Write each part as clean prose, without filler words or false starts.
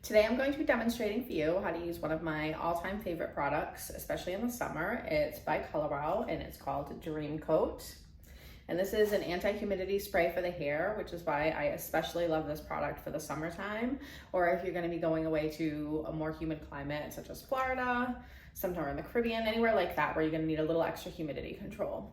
Today I'm going to be demonstrating for you how to use one of my all-time favorite products, especially in the summer. It's by Color Wow and it's called Dreamcoat. And this is an anti-humidity spray for the hair, which is why I especially love this product for the summertime, or if you're going to be going away to a more humid climate such as Florida, somewhere in the Caribbean, anywhere like that where you're going to need a little extra humidity control.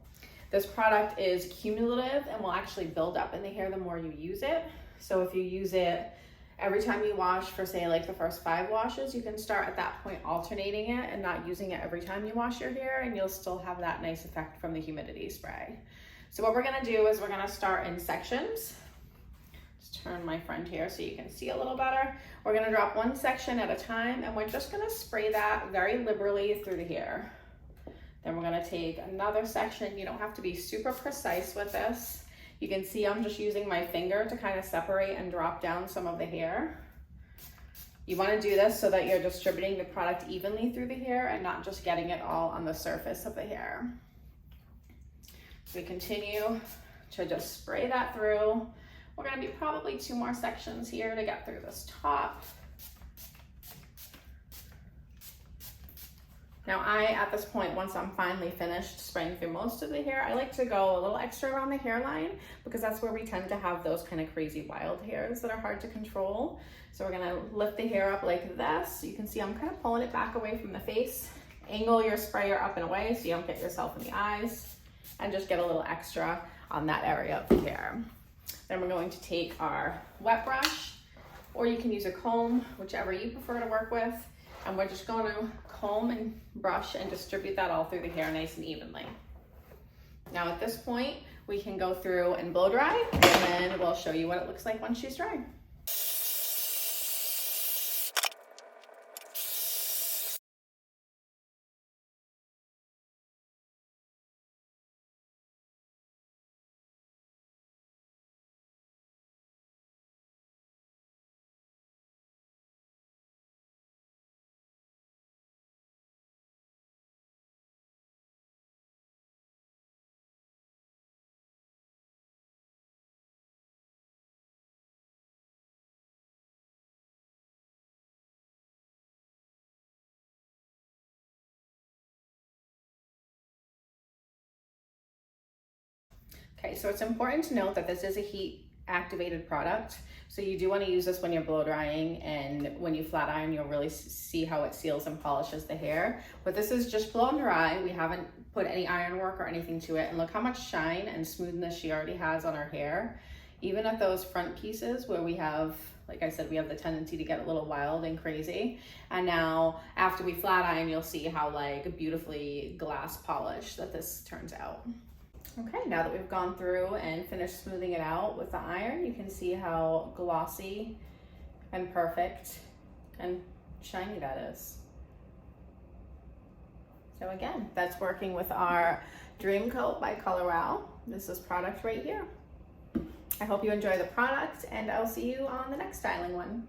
This product is cumulative and will actually build up in the hair the more you use it. So if you use it every time you wash for say like the first 5 washes, you can start at that point alternating it and not using it every time you wash your hair, and you'll still have that nice effect from the humidity spray. So what we're gonna do is we're gonna start in sections. Just turn my friend here so you can see a little better. We're gonna drop one section at a time and we're just gonna spray that very liberally through the hair. Then we're gonna take another section. You don't have to be super precise with this. You can see I'm just using my finger to kind of separate and drop down some of the hair. You want to do this so that you're distributing the product evenly through the hair and not just getting it all on the surface of the hair. So we continue to just spray that through. We're going to be probably 2 more sections here to get through this top. Now at this point, once I'm finally finished spraying through most of the hair, I like to go a little extra around the hairline because that's where we tend to have those kind of crazy wild hairs that are hard to control. So we're gonna lift the hair up like this. You can see I'm kind of pulling it back away from the face. Angle your sprayer up and away so you don't get yourself in the eyes, and just get a little extra on that area of the hair. Then we're going to take our wet brush, or you can use a comb, whichever you prefer to work with. And we're just going to comb and brush and distribute that all through the hair nice and evenly. Now at this point, we can go through and blow dry, and then we'll show you what it looks like once she's dry. Okay, so it's important to note that this is a heat activated product. So you do want to use this when you're blow drying, and when you flat iron, you'll really see how it seals and polishes the hair. But this is just blown dry. We haven't put any iron work or anything to it. And look how much shine and smoothness she already has on her hair. Even at those front pieces where we have, like I said, we have the tendency to get a little wild and crazy. And now after we flat iron, you'll see how like beautifully glass polished that this turns out. Okay, now that we've gone through and finished smoothing it out with the iron, you can see how glossy and perfect and shiny that is. So again, that's working with our Dreamcoat by Color Wow. This is product right here. I hope you enjoy the product, and I'll see you on the next styling one.